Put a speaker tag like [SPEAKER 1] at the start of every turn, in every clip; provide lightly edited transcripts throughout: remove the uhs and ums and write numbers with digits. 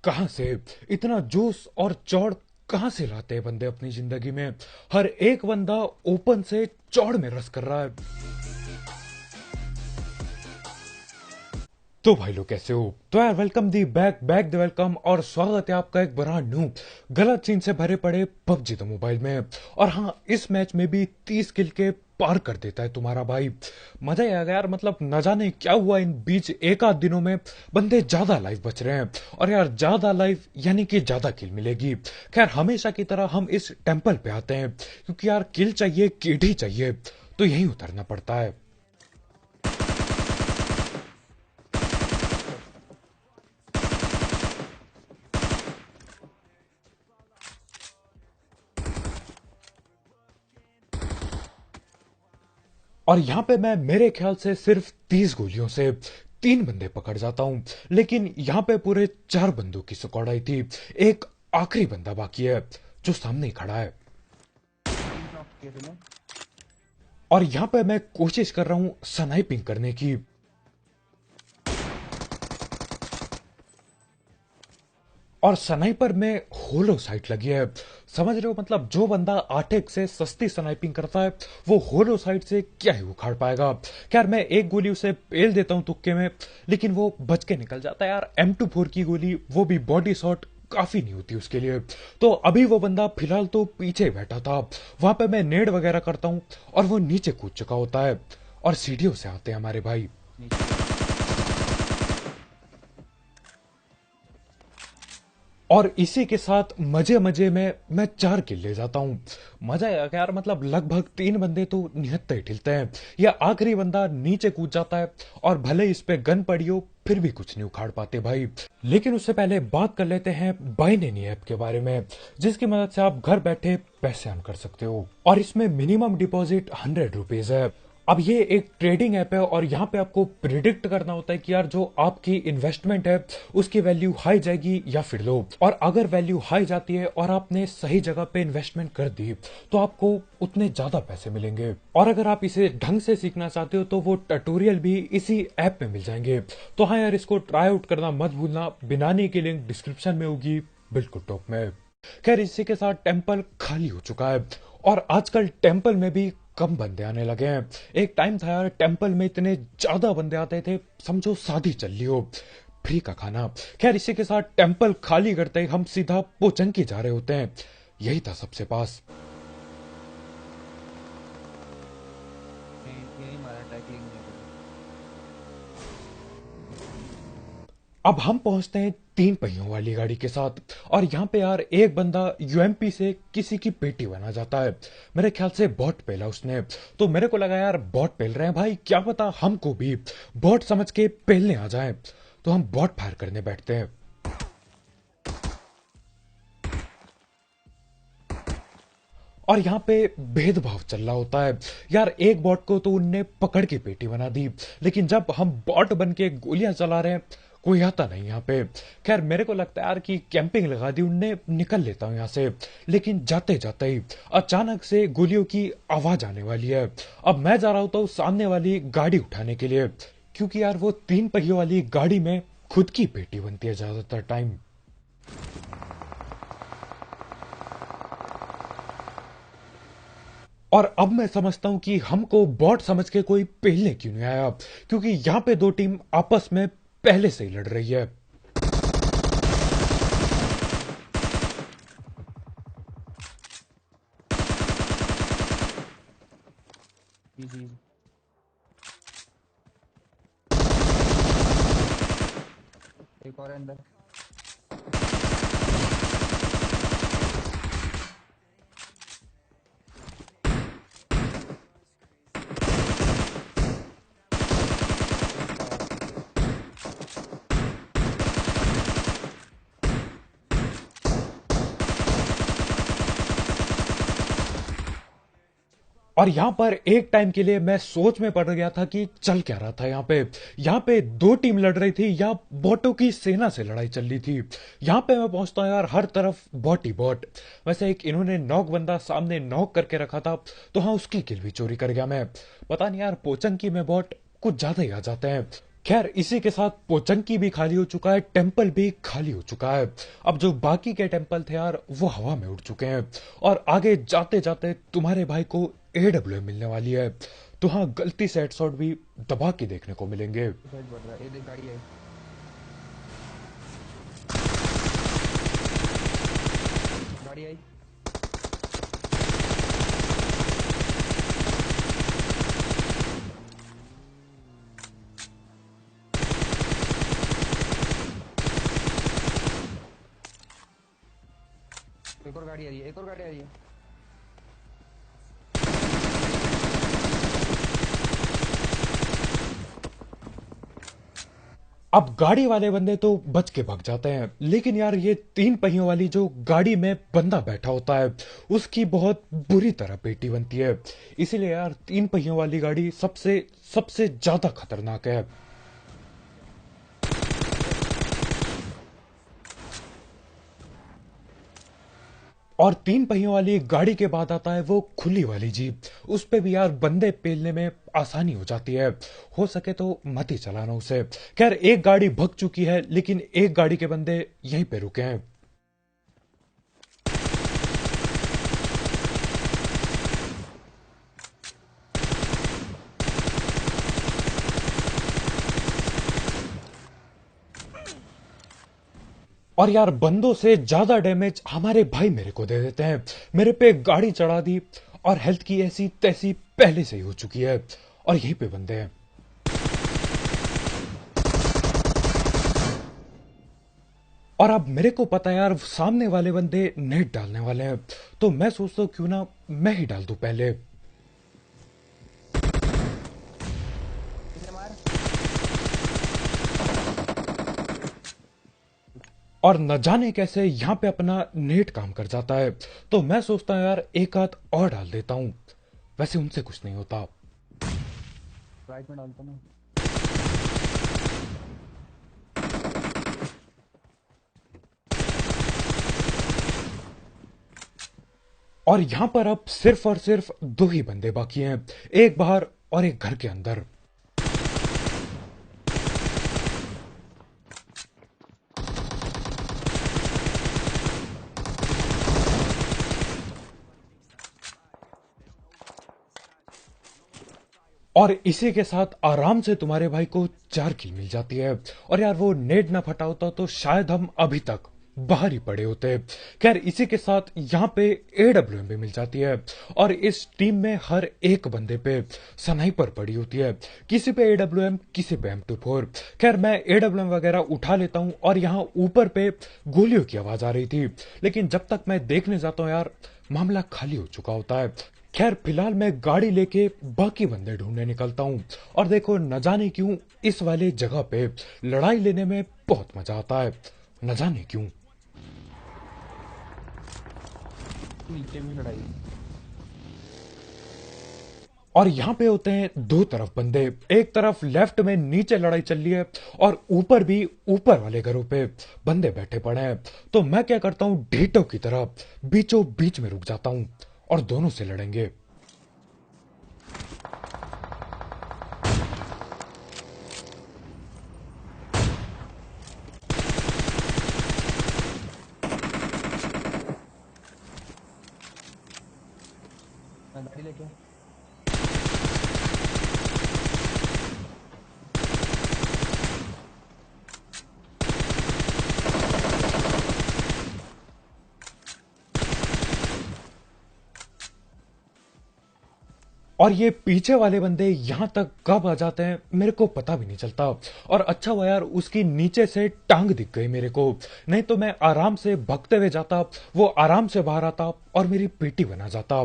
[SPEAKER 1] कहाँ से इतना जोश और चौड़ कहाँ से लाते हैं बंदे अपनी जिंदगी में। हर एक बंदा ओपन से चौड़ में रस कर रहा है। तो भाई लोग कैसे हो? तो यार welcome the back back the welcome और स्वागत है आपका एक बड़ा न्यू गलत सीन से भरे पड़े पबजी द मोबाइल में। और हाँ, इस मैच में भी 30 किल के पार कर देता है तुम्हारा भाई। मजा ही आ गया यार। मतलब न जाने क्या हुआ इन बीच एक आध दिनों में बंदे ज्यादा लाइव बच रहे हैं। और यार ज्यादा लाइव यानी कि ज्यादा किल मिलेगी। खैर हमेशा की तरह हम इस टेम्पल पे आते हैं क्योंकि यार किल चाहिए, किड ही चाहिए, तो यहीं उतरना पड़ता है। और यहां पे मैं मेरे ख्याल से सिर्फ 30 गोलियों से 3 बंदे पकड़ जाता हूं। लेकिन यहां पे पूरे 4 बंदों की स्क्वाड आई थी। एक आखिरी बंदा बाकी है जो सामने ही खड़ा है।
[SPEAKER 2] तीन नॉक किए थे ना।
[SPEAKER 1] और यहां पे मैं कोशिश कर रहा हूं स्नाइपिंग करने की। और स्नाइपर में होलो साइट लगी है। समझ रहे हो? मतलब जो बंदा 8x से सस्ती स्नाइपिंग करता है वो होलो साइट से क्या ही उखाड़ पाएगा। यार मैं एक गोली उसे पेल देता हूं तुक्के में, लेकिन वो बच के निकल जाता है। यार M24 की गोली, वो भी बॉडी शॉट, काफी नहीं होती उसके लिए। तो अभी वो बंदा फिलहाल तो पीछे ही बैठा था। वहां पे मैं नेड वगैरह करता हूं और वो नीचे कूद चुका होता है। और सीढ़ियों से आते हैं हमारे भाई।
[SPEAKER 2] नीचे है।
[SPEAKER 1] और इसी के साथ मजे मजे में मैं 4 किल ले जाता हूं। मजा आया यार। मतलब लगभग 3 बंदे तो निहत्ते ही ठिलते हैं। या आखिरी बंदा नीचे कूद जाता है और भले इस पे गन पड़ी हो फिर भी कुछ नहीं उखाड़ पाते भाई। लेकिन उससे पहले बात कर लेते हैं बाइनेनी ऐप के बारे में, जिसकी मदद से आप घर बैठे पैसे अर्न कर सकते हो। और इसमें मिनिमम डिपॉजिट 100 रुपीज है। अब ये एक ट्रेडिंग ऐप है और यहाँ पे आपको प्रिडिक्ट करना होता है कि यार जो आपकी इन्वेस्टमेंट है उसकी वैल्यू हाई जाएगी या फिर लो। और अगर वैल्यू हाई जाती है और आपने सही जगह पे इन्वेस्टमेंट कर दी तो आपको उतने ज्यादा पैसे मिलेंगे। और अगर आप इसे ढंग से सीखना चाहते हो तो वो ट्यूटोरियल भी इसी ऐप में मिल जाएंगे। तो हाँ यार, इसको ट्राई आउट करना मत भूलना। बनाने की लिंक डिस्क्रिप्शन में होगी, बिल्कुल टॉप में। खैर इसी के साथ टेम्पल खाली हो चुका है। और आजकल टेम्पल में भी कम बंदे आने लगे हैं। एक टाइम था यार टेम्पल में इतने ज्यादा बंदे आते थे, समझो शादी चल रही हो, फ्री का खाना। खैर इसी के साथ टेम्पल खाली करते ही हम सीधा पोचंकी जा रहे होते हैं। यही था सबसे पास।
[SPEAKER 2] यही मारा टैकलिंग नहीं करी।
[SPEAKER 1] अब हम पहुंचते हैं 3 पहियों वाली गाड़ी के साथ। और यहाँ पे यार एक बंदा यूएमपी से किसी की पेटी बना जाता है। मेरे ख्याल से बॉट पेला उसने। तो मेरे को लगा यार बॉट पेल रहे हैं भाई, क्या पता हमको भी बॉट समझ के पेलने आ जाए। तो हम बॉट फायर करने बैठते हैं। और यहाँ पे भेदभाव चल रहा होता है। यार एक बॉट को तो उनने पकड़ के पेटी बना दी, लेकिन जब हम बॉट बन के गोलियां चला रहे हैं कोई आता नहीं यहाँ पे। खैर मेरे को लगता है यार कि कैंपिंग लगा दी उनने, निकल लेता हूँ यहाँ से। लेकिन जाते जाते ही अचानक से गोलियों की आवाज आने वाली है। अब मैं जा रहा होता हूँ सामने वाली गाड़ी उठाने के लिए, क्योंकि यार वो 3 पहियों वाली गाड़ी में खुद की पेटी बनती है ज्यादातर टाइम। और अब मैं समझता हूं कि हमको बॉट समझ के कोई पेलने क्यों नहीं आया, क्योंकि यहां पे 2 टीम आपस में पहले से ही लड़ रही है।
[SPEAKER 2] इजी। एक और है अंदर। एक और पीछे।
[SPEAKER 1] और यहां पर एक टाइम के लिए मैं सोच में पड़ गया था कि चल क्या रहा था यहाँ पे। यहाँ पे 2 टीम लड़ रही थी या बॉटों की सेना से लड़ाई चल रही थी। यहाँ पे मैं पहुंचता हूँ यार हर तरफ बॉट ही बॉट। वैसे एक इन्होंने नॉक बंदा सामने नॉक करके रखा था, तो हाँ उसकी किल भी चोरी कर गया मैं। पता नहीं यार पोचंकी में बॉट कुछ ज्यादा ही आ जाते हैं। खैर इसी के साथ पोचंकी भी खाली हो चुका है, टेम्पल भी खाली हो चुका है। अब जो बाकी के टेम्पल थे यार वो हवा में उड़ चुके हैं और आगे जाते जाते तुम्हारे भाई को एडब्ल्यू मिलने वाली है। तो हाँ, गलती से हेडशॉट भी दबा के देखने को मिलेंगे।
[SPEAKER 2] साइड बढ़ रहा है, ये देख गाड़ी आई। गाड़ी आई। एक और गाड़ी आ रही है, एक और गाड़ी आ रही है।
[SPEAKER 1] अब गाड़ी वाले बंदे तो बच के भाग जाते हैं, लेकिन यार ये तीन पहियों वाली जो गाड़ी में बंदा बैठा होता है उसकी बहुत बुरी तरह पेटी बनती है। इसीलिए यार तीन पहियों वाली गाड़ी सबसे सबसे ज्यादा खतरनाक है। और तीन पहियों वाली गाड़ी के बाद आता है वो खुली वाली जीप। उस पे भी यार बंदे पेलने में आसानी हो जाती है। हो सके तो मत ही चलाना उसे। खैर एक गाड़ी भग चुकी है, लेकिन एक गाड़ी के बंदे यहीं पे रुके हैं। और यार बंदों से ज्यादा डैमेज हमारे भाई मेरे को दे देते हैं। मेरे पे गाड़ी चढ़ा दी और हेल्थ की ऐसी तैसी पहले से ही हो चुकी है। और यहीं पे बंदे हैं। और अब मेरे को पता है यार सामने वाले बंदे नेट डालने वाले हैं, तो मैं सोचता हूँ क्यों ना मैं ही डाल दूं पहले।
[SPEAKER 2] किसने मार?
[SPEAKER 1] और न जाने कैसे यहाँ पे अपना नेट काम कर जाता है। तो मैं सोचता हूँ यार एक हाथ और डाल देता हूँ, वैसे उनसे कुछ नहीं होता।
[SPEAKER 2] राइट में डालता ना।
[SPEAKER 1] और यहां पर अब सिर्फ और सिर्फ दो ही बंदे बाकी हैं, एक बाहर और एक घर के अंदर। और इसी के साथ आराम से तुम्हारे भाई को 4 किल मिल जाती है। और यार वो नेट ना फटा होता तो शायद हम अभी तक बाहर ही पड़े होते। खैर इसी के साथ यहाँ पे एडब्ल्यूएम भी मिल जाती है। और इस टीम में हर एक बंदे पे स्नाइपर पड़ी होती है, किसी पे एडब्ल्यूएम किसी पे M24। खैर मैं एडब्ल्यूएम वगैरह उठा लेता हूँ और यहाँ ऊपर पे गोलियों की आवाज आ रही थी, लेकिन जब तक मैं देखने जाता हूँ यार मामला खाली हो चुका होता है। खैर फिलहाल मैं गाड़ी लेके बाकी बंदे ढूंढने निकलता हूँ। और देखो न जाने क्यों इस वाले जगह पे लड़ाई लेने में बहुत मजा आता है, न जाने क्यों।
[SPEAKER 2] नीचे भी लड़ाई।
[SPEAKER 1] और यहाँ पे होते हैं दो तरफ बंदे, एक तरफ लेफ्ट में नीचे लड़ाई चल रही है और ऊपर भी ऊपर वाले घरों पे बंदे बैठे पड़े हैं। तो मैं क्या करता हूँ ढीटों की तरह बीचों बीच में रुक जाता हूँ और दोनों से लड़ेंगे।
[SPEAKER 2] मैं गाड़ी लेके।
[SPEAKER 1] और ये पीछे वाले बंदे यहां तक कब आ जाते हैं मेरे को पता भी नहीं चलता। और अच्छा हुआ यार उसकी नीचे से टांग दिख गई मेरे को, नहीं तो मैं आराम से भगते हुए जाता, वो आराम से बाहर आता और मेरी पेटी बना जाता।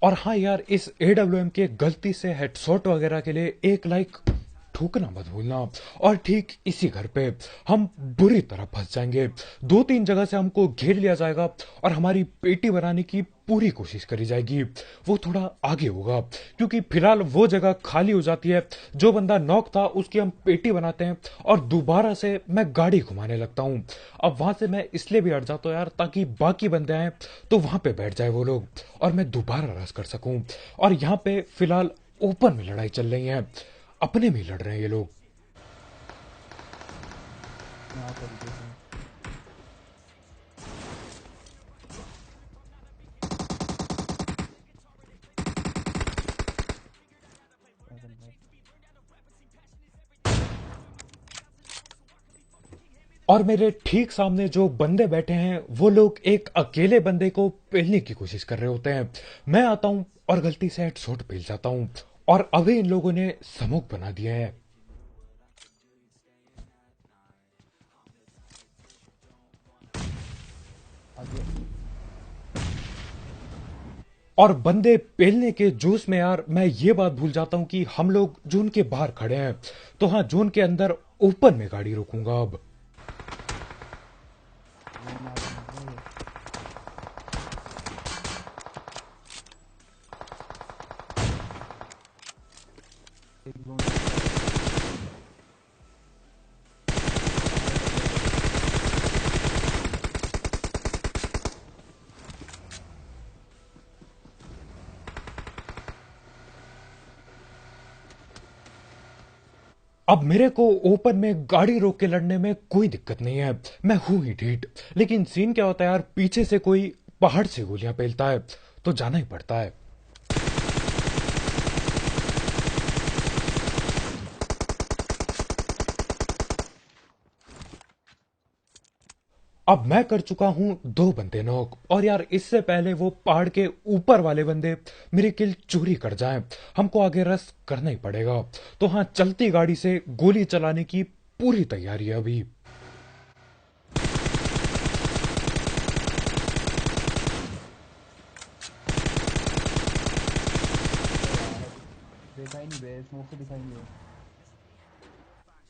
[SPEAKER 1] और हाँ यार इस एडब्ल्यूएम के गलती से हेडशॉट वगैरह के लिए एक लाइक ठोकना मत भूलना। और ठीक इसी घर पे हम बुरी तरह फंस जाएंगे। 2-3 जगह से हमको घेर लिया जाएगा और हमारी पेटी बनाने की पूरी कोशिश करी जाएगी। वो थोड़ा आगे होगा क्योंकि फिलहाल वो जगह खाली हो जाती है। जो बंदा नॉक था उसकी हम पेटी बनाते हैं और दोबारा से मैं गाड़ी घुमाने लगता हूँ। अब वहां से मैं इसलिए भी हट जाता हूँ यार ताकि बाकी बंदे आए तो वहां पे बैठ जाए वो लोग और मैं दोबारा रश कर सकूं। और यहाँ पे फिलहाल ओपन में लड़ाई चल रही है, अपने में ही लड़ रहे हैं ये लोग।
[SPEAKER 2] यहाँ तरीके से क्या करना है?
[SPEAKER 1] और मेरे ठीक सामने जो बंदे बैठे हैं वो लोग एक अकेले बंदे को पेलने की कोशिश कर रहे होते हैं। मैं आता हूं और गलती से हेडशॉट पेल जाता हूं और अभी इन लोगों ने स्मोक बना दिया है
[SPEAKER 2] आगे
[SPEAKER 1] और बंदे पेलने के जोश में यार मैं ये बात भूल जाता हूं कि हम लोग जोन के बाहर खड़े हैं। तो हाँ, जोन के अंदर ओपन में गाड़ी रोकूंगा अब।
[SPEAKER 2] जोन में आके मर गए। एक जोन
[SPEAKER 1] अब मेरे को ओपन में गाड़ी रोक के लड़ने में कोई दिक्कत नहीं है, मैं हूं ही ढीठ। लेकिन सीन क्या होता है यार, पीछे से कोई पहाड़ से गोलियां पेलता है तो जाना ही पड़ता है। अब मैं कर चुका हूं 2 बंदे नॉक, और यार इससे पहले वो पहाड़ के ऊपर वाले बंदे मेरी किल चोरी कर जाएं, हमको आगे रस करना ही पड़ेगा। तो हाँ, चलती गाड़ी से गोली चलाने की पूरी तैयारी है अभी।
[SPEAKER 2] अबे यार देखा ही नहीं बे, स्मोक से दिखाई नहीं है।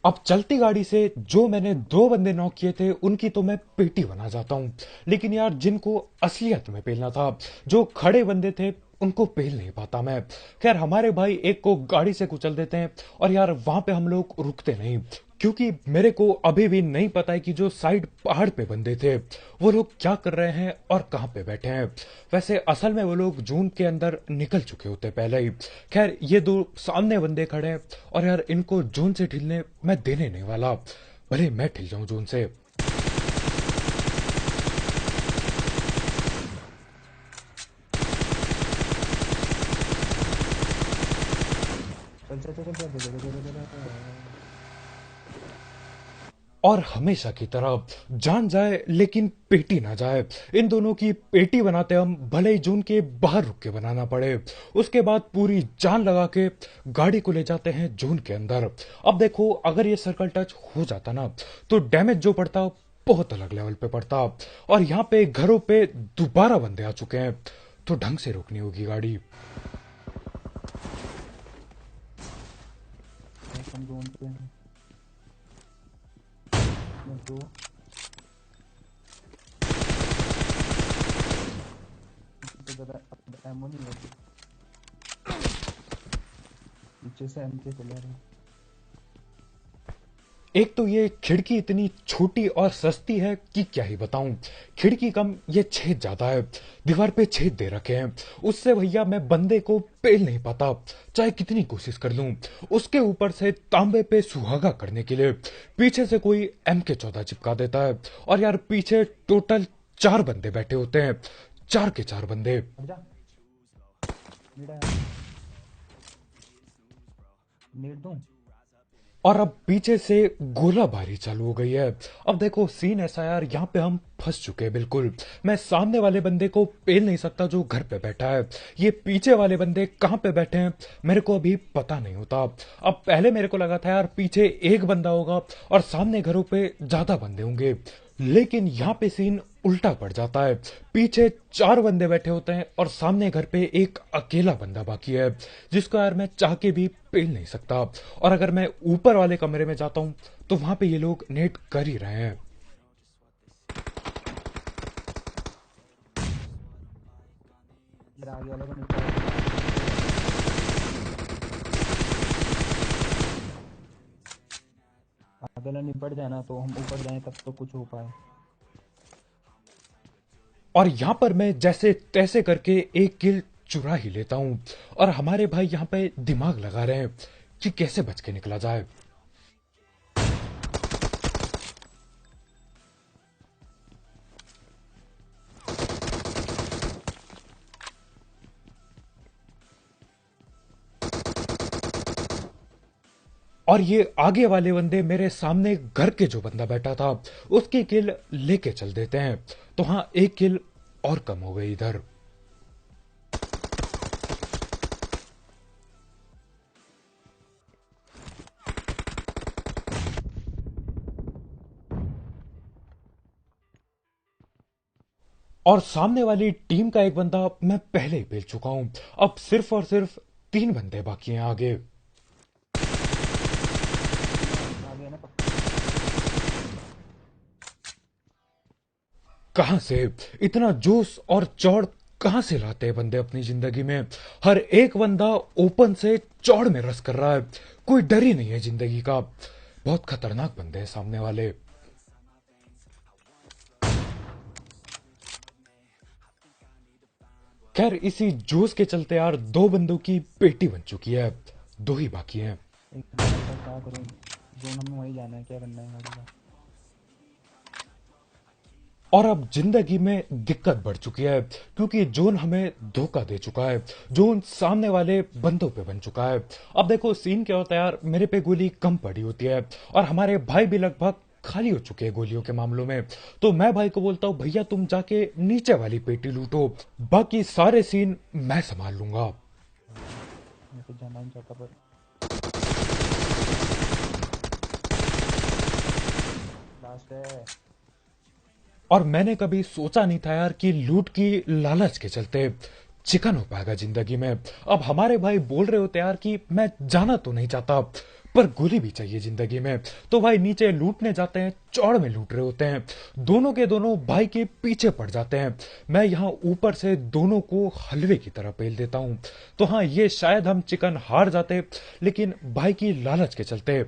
[SPEAKER 1] अब चलती गाड़ी से जो मैंने 2 बंदे नॉक किए थे उनकी तो मैं पेटी बना जाता हूं, लेकिन यार जिनको असलियत में पेलना था, जो खड़े बंदे थे, उनको पेल नहीं पाता मैं। खैर, हमारे भाई एक को गाड़ी से कुचल देते हैं और यार वहां पे हम लोग रुकते नहीं, क्योंकि मेरे को अभी भी नहीं पता है कि जो साइड पहाड़ पे बंदे थे वो लोग क्या कर रहे हैं और कहां पे बैठे हैं। वैसे असल में वो लोग जून के अंदर निकल चुके होते पहले ही। खैर, ये 2 सामने बंदे खड़े हैं और यार इनको जून से ठिलने मैं देने नहीं वाला, भले मैं ठिल जाऊं जून से।
[SPEAKER 2] चल चल चल चल चल चल चल चल चल चल।
[SPEAKER 1] और हमेशा की तरह जान जाए लेकिन पेटी ना जाए। इन दोनों की पेटी बनाते हम, भले ही जून के बाहर रुक के बनाना पड़े। उसके बाद पूरी जान लगा के गाड़ी को ले जाते हैं जून के अंदर। अब देखो, अगर ये सर्कल टच हो जाता ना तो डैमेज जो पड़ता बहुत अलग लेवल पे पड़ता। और यहाँ पे घरों पे दोबारा बंदे आ चुके हैं, तो ढंग से रोकनी होगी गाड़ी।
[SPEAKER 2] बस हम जोन पे हैं। मैं दो तो ज़्यादा एमो नहीं है। पीछे से एम के चले रहे हैं।
[SPEAKER 1] एक तो ये खिड़की इतनी छोटी और सस्ती है कि क्या ही बताऊं। खिड़की कम, ये छेद ज्यादा है, दीवार पे छेद दे रखे हैं। उससे भैया मैं बंदे को पेल नहीं पाता, चाहे कितनी कोशिश कर लूं। उसके ऊपर से तांबे पे सुहागा करने के लिए पीछे से कोई MK14 चिपका देता है। और यार पीछे टोटल 4 बंदे बैठे होते हैं, 4 के 4 बंदे।
[SPEAKER 2] हट जा। नीड़ा नीड दूं।
[SPEAKER 1] और अब पीछे से गोलाबारी चालू हो गई है। अब देखो सीन ऐसा है यार, यहाँ पे हम फंस चुके हैं बिल्कुल। मैं सामने वाले बंदे को पेल नहीं सकता जो घर पे बैठा है। ये पीछे वाले बंदे कहाँ पे बैठे हैं मेरे को अभी पता नहीं होता। अब पहले मेरे को लगा था यार पीछे एक बंदा होगा और सामने घरों पे ज्यादा बंदे होंगे, लेकिन यहाँ पे सीन उल्टा पड़ जाता है। पीछे 4 बंदे बैठे होते हैं और सामने घर पे एक अकेला बंदा बाकी है, जिसको यार मैं चाह के भी पेल नहीं सकता। और अगर मैं ऊपर वाले कमरे में जाता हूं तो वहां पे ये लोग नेट कर ही रहे हैं।
[SPEAKER 2] मेरा आगे वाले को निपटा। आगे वाला निपट जाए ना तो हम ऊपर जाएं, तब तो कुछ हो पाए।
[SPEAKER 1] और यहां पर मैं जैसे तैसे करके एक किल चुरा ही लेता हूं। और हमारे भाई यहां पे दिमाग लगा रहे हैं कि कैसे बच के निकला जाए। और ये आगे वाले बंदे मेरे सामने घर के जो बंदा बैठा था उसकी किल लेके चल देते हैं। तो हाँ, एक किल और कम हो गई इधर। और सामने वाली टीम का एक बंदा मैं पहले ही पेल चुका हूं। अब सिर्फ और सिर्फ 3 बंदे बाकी हैं आगे।
[SPEAKER 2] आ गया ना पक्का।
[SPEAKER 1] कहां से इतना जोश और चौड़ कहां से लाते हैं बंदे अपनी जिंदगी में? हर एक बंदा ओपन से चौड़ में रस कर रहा है, कोई डर ही नहीं है जिंदगी का। बहुत खतरनाक बंदे हैं सामने वाले। खैर, इसी जोश के चलते यार 2 बंदों की पेटी बन चुकी है, 2 ही बाकी हैं।
[SPEAKER 2] एक मिनट का क्या करूं, जोन हमें वही जाना है, क्या करना है गाड़ी का।
[SPEAKER 1] और अब जिंदगी में दिक्कत बढ़ चुकी है क्योंकि जोन हमें धोखा दे चुका है। जोन सामने वाले बंदों पे बन चुका है। अब देखो सीन क्या होता है यार, मेरे पे गोली कम पड़ी होती है और हमारे भाई भी लगभग खाली हो चुके हैं गोलियों के मामलों में। तो मैं भाई को बोलता हूं, भैया तुम जाके नीचे वाली पेटी लूटो, बाकी सारे सीन मैं संभाल लूंगा।
[SPEAKER 2] मैं तो जाना नहीं चाहता पर लास्ट है।
[SPEAKER 1] और मैंने कभी सोचा नहीं था यार कि लूट की लालच के चलते चिकन हो पाएगा जिंदगी में। अब हमारे भाई बोल रहे होते यार कि मैं जाना तो नहीं चाहता पर गोली भी चाहिए जिंदगी में, तो भाई नीचे लूटने जाते हैं, चौड़ में लूट रहे होते हैं। दोनों के दोनों भाई के पीछे पड़ जाते हैं। मैं यहां ऊपर से दोनों को हलवे की तरह पेल देता हूं। तो हाँ, ये शायद हम चिकन हार जाते लेकिन भाई की लालच के चलते।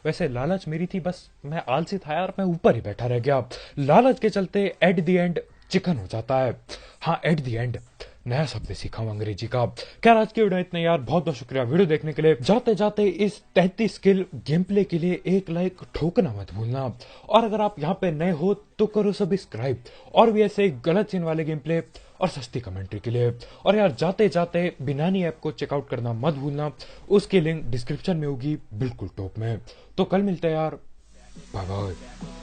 [SPEAKER 1] वैसे लालच मेरी थी, बस मैं आलसी था यार, मैं ऊपर ही बैठा रह गया। लालच के चलते एट द एंड चिकन हो जाता है। हाँ, एट द एंड नया शब्द सीखा हूं अंग्रेजी का। खैर, आज की वीडियो इतने यार, बहुत बहुत शुक्रिया वीडियो देखने के लिए। जाते जाते इस 33 स्किल गेम प्ले के लिए एक लाइक ठोकना मत भूलना। और अगर आप यहाँ पे नए हो तो करो सब्सक्राइब, और भी ऐसे गलत सीन वाले गेम प्ले और सस्ती कमेंट्री के लिए। और यार जाते जाते बिनानी ऐप को चेकआउट करना मत भूलना, उसकी लिंक डिस्क्रिप्शन में होगी बिल्कुल टॉप में। तो कल मिलते हैं यार, बाय बाय।